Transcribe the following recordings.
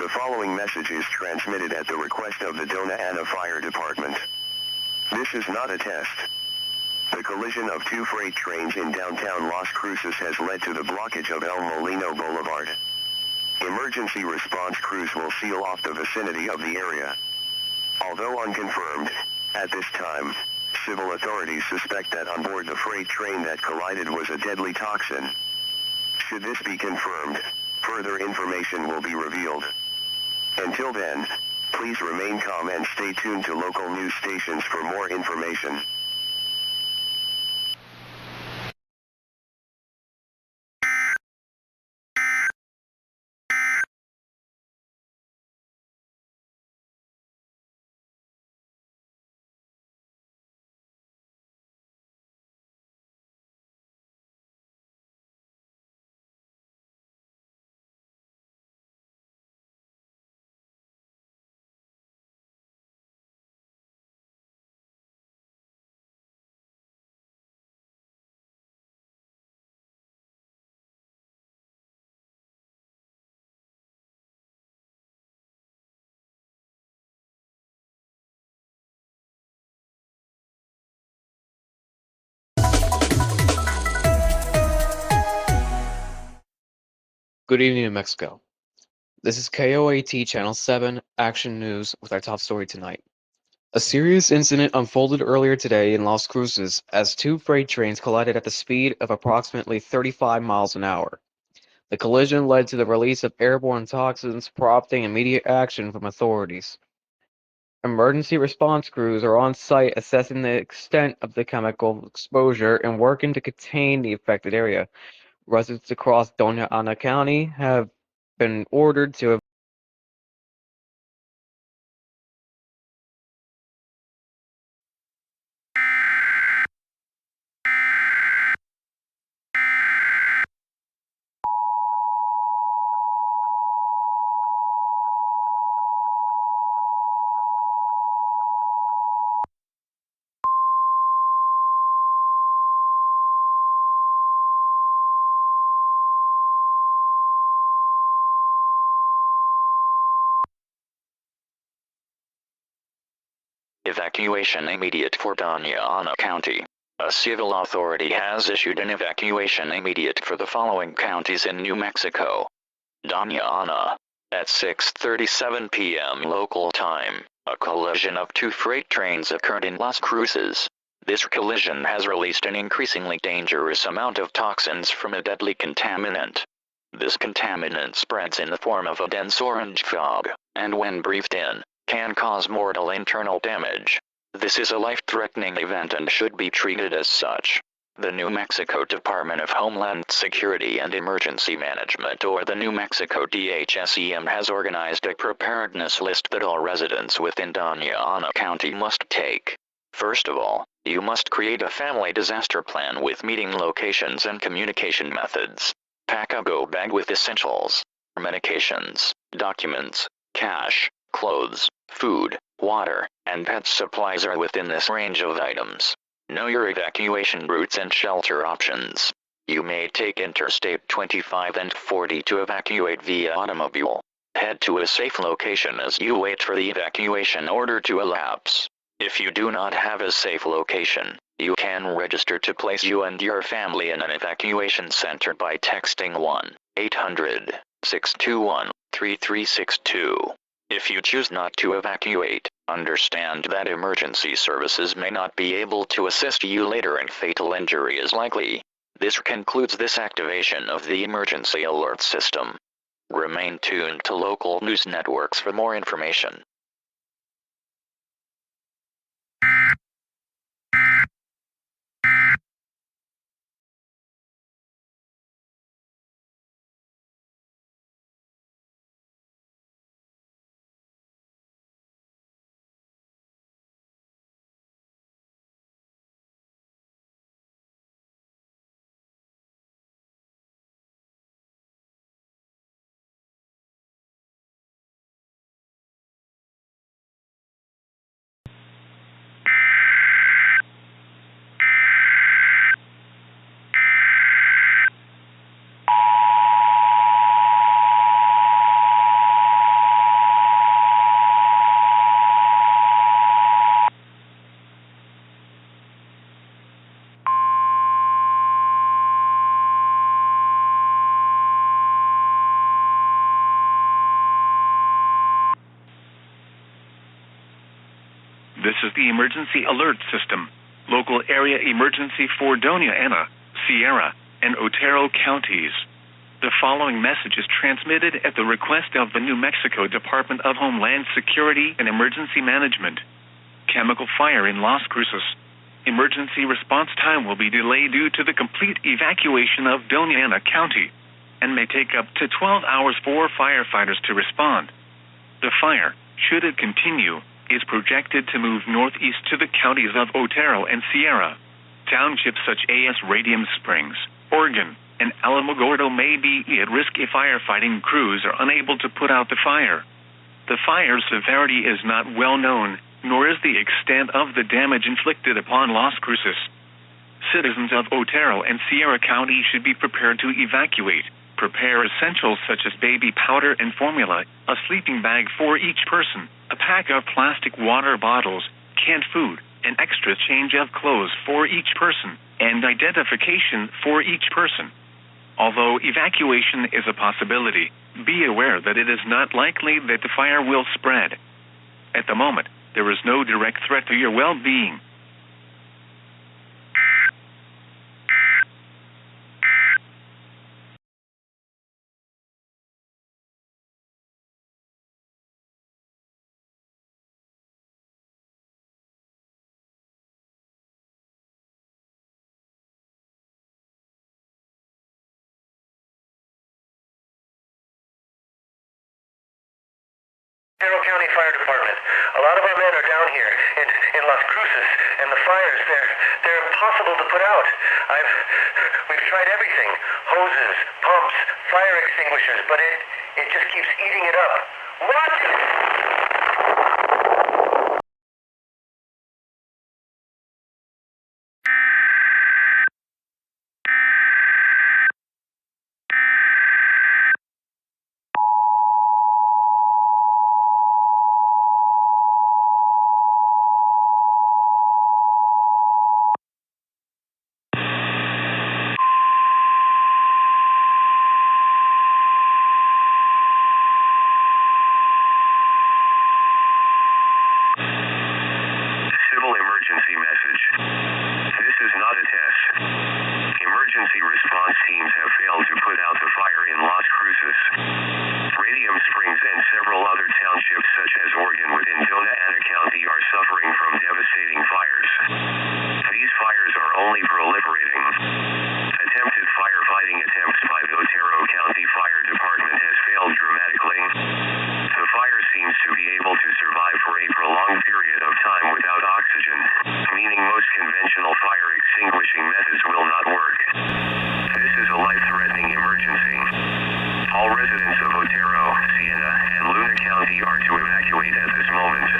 The following message is transmitted at the request of the Dona Ana Fire Department. This is not a test. The collision of two freight trains in downtown Las Cruces has led to the blockage of El Molino Boulevard. Emergency response crews will seal off the vicinity of the area. Although unconfirmed, at this time, civil authorities suspect that on board the freight train that collided was a deadly toxin. Should this be confirmed, further information will be revealed. Until then, please remain calm and stay tuned to local news stations for more information. Good evening, New Mexico. This is KOAT Channel 7 Action News with our top story tonight. A serious incident unfolded earlier today in Las Cruces as two freight trains collided at the speed of approximately 35 miles an hour. The collision led to the release of airborne toxins, prompting immediate action from authorities. Emergency response crews are on site assessing the extent of the chemical exposure and working to contain the affected area. Residents across Dona Ana County have been ordered to Evacuation immediate for Dona Ana County. A civil authority has issued an evacuation immediate for the following counties in New Mexico. Dona Ana. At 6:37 p.m. local time, a collision of two freight trains occurred in Las Cruces. This collision has released an increasingly dangerous amount of toxins from a deadly contaminant. This contaminant spreads in the form of a dense orange fog, and when breathed in, can cause mortal internal damage. This is a life-threatening event and should be treated as such. The New Mexico Department of Homeland Security and Emergency Management, or the New Mexico DHSEM, has organized a preparedness list that all residents within Dona Ana County must take. First of all, you must create a family disaster plan with meeting locations and communication methods. Pack a go bag with essentials, medications, documents, cash, clothes, food, water, and pet supplies are within this range of items. Know your evacuation routes and shelter options. You may take Interstate 25 and 40 to evacuate via automobile. Head to a safe location as you wait for the evacuation order to elapse. If you do not have a safe location, you can register to place you and your family in an evacuation center by texting 1-800-621-3362. If you choose not to evacuate, understand that emergency services may not be able to assist you later and fatal injury is likely. This concludes this activation of the emergency alert system. Remain tuned to local news networks for more information. is the Emergency Alert System, Local Area Emergency for Doña Ana, Sierra, and Otero counties. The following message is transmitted at the request of the New Mexico Department of Homeland Security and Emergency Management. Chemical fire in Las Cruces. Emergency response time will be delayed due to the complete evacuation of Doña Ana County and may take up to 12 hours for firefighters to respond. The fire, should it continue, is projected to move northeast to the counties of Otero and Sierra. Townships such as Radium Springs, Oregon, and Alamogordo may be at risk if firefighting crews are unable to put out the fire. The fire's severity is not well known, nor is the extent of the damage inflicted upon Las Cruces. Citizens of Otero and Sierra County should be prepared to evacuate. Prepare essentials such as baby powder and formula, a sleeping bag for each person, a pack of plastic water bottles, canned food, an extra change of clothes for each person, and identification for each person. Although evacuation is a possibility, be aware that it is not likely that the fire will spread. At the moment, there is no direct threat to your well-being. Otero County Fire Department. A lot of our men are down here in Las Cruces, and the fires, they're impossible to put out. We've tried everything. Hoses, pumps, fire extinguishers, but it just keeps eating it up. What? Emergency message. This is not a test. Emergency response teams have failed to put out the fire in Las Cruces, Radium Springs, and several other townships such as Oregon within Doña Ana County are suffering from devastating fires. These fires are only proliferating. Attempted firefighting attempts by the Otero County Fire Department has failed dramatically. The fire seems to be able to survive for a prolonged period of time without oxygen, meaning most conventional fire extinguishing methods will not work. This is a life-threatening emergency. All residents of Otero, Siena, and Luna County are to evacuate at this moment.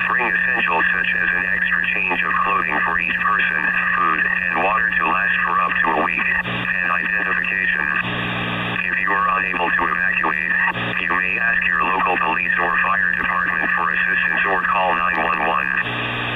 Bring essentials such as an extra change of clothing for each person, food, and water to last for up to a week, and identification. If you are unable to evacuate, you may ask your local police or fire department for assistance or call 911.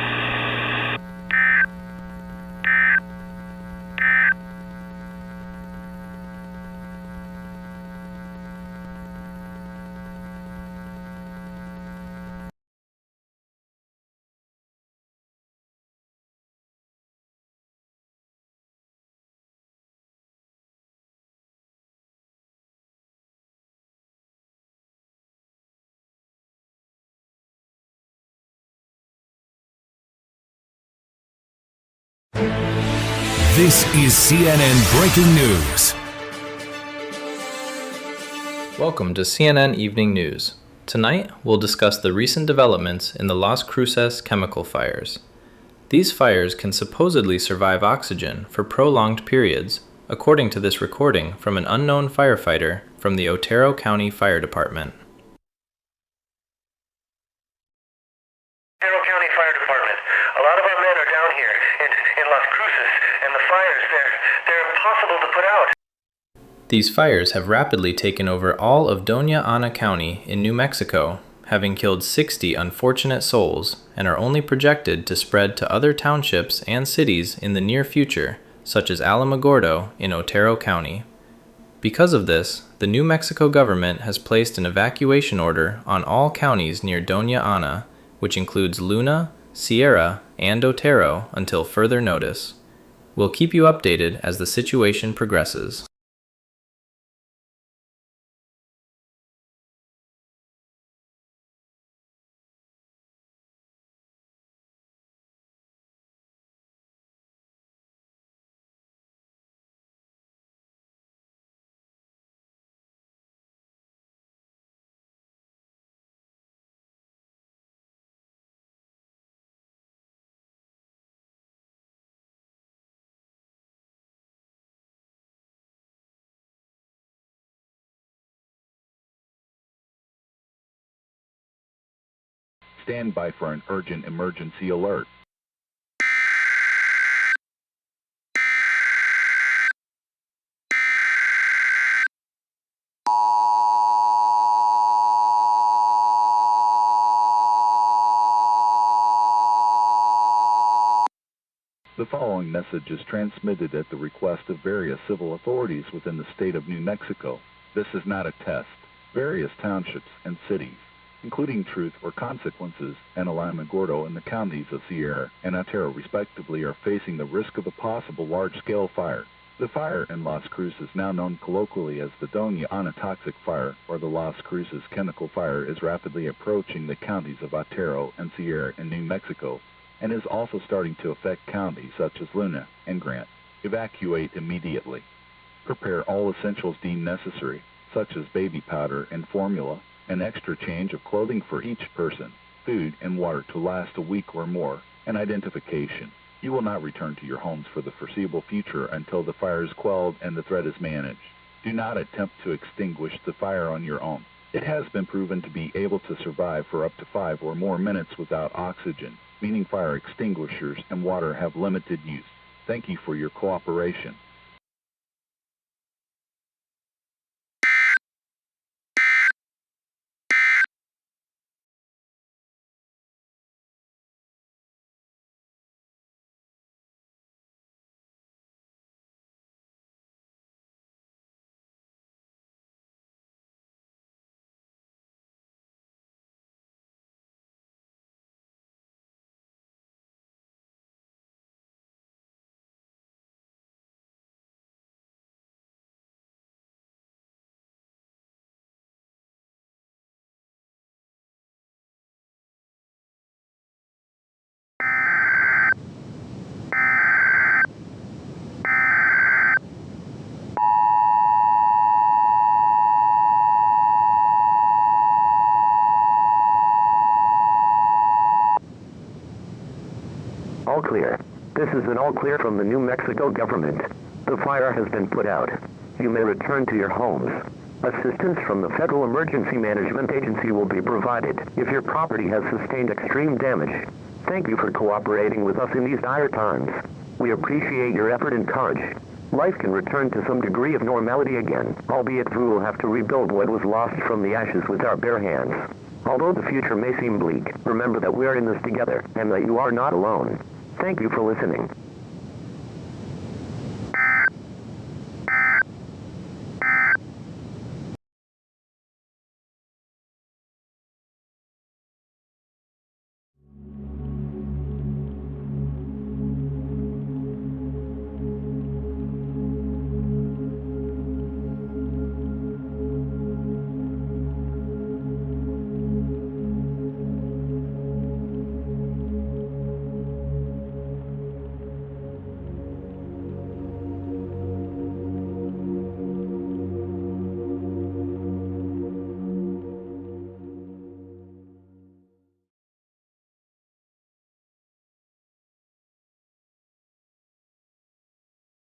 This is CNN Breaking News. Welcome to CNN Evening News. Tonight, we'll discuss the recent developments in the Las Cruces chemical fires. These fires can supposedly survive oxygen for prolonged periods, according to this recording from an unknown firefighter from the Otero County Fire Department. Otero County Fire Department. A lot of our men are down here in Las Cruces, and the fires, they're impossible to put out. These fires have rapidly taken over all of Doña Ana County in New Mexico, having killed 60 unfortunate souls, and are only projected to spread to other townships and cities in the near future, such as Alamogordo in Otero County. Because of this, the New Mexico government has placed an evacuation order on all counties near Doña Ana, which includes Luna, Sierra, and Otero until further notice. We'll keep you updated as the situation progresses. Stand by for an urgent emergency alert. The following message is transmitted at the request of various civil authorities within the state of New Mexico. This is not a test. Various townships and cities, including Truth or Consequences and Alamogordo in the counties of Sierra and Otero respectively, are facing the risk of a possible large-scale fire. The fire in Las Cruces, now known colloquially as the Doña Ana toxic fire or the Las Cruces chemical fire, is rapidly approaching the counties of Otero and Sierra in New Mexico, and is also starting to affect counties such as Luna and Grant. Evacuate immediately. Prepare all essentials deemed necessary, such as baby powder and formula, an extra change of clothing for each person, food and water to last a week or more, and identification. You will not return to your homes for the foreseeable future until the fire is quelled and the threat is managed. Do not attempt to extinguish the fire on your own. It has been proven to be able to survive for up to 5 or more minutes without oxygen, meaning fire extinguishers and water have limited use. Thank you for your cooperation. All clear. This is an all clear from the New Mexico government. The fire has been put out. You may return to your homes. Assistance from the Federal Emergency Management Agency will be provided if your property has sustained extreme damage. Thank you for cooperating with us in these dire times. We appreciate your effort and courage. Life can return to some degree of normality again, albeit we will have to rebuild what was lost from the ashes with our bare hands. Although the future may seem bleak, remember that we are in this together and that you are not alone. Thank you for listening.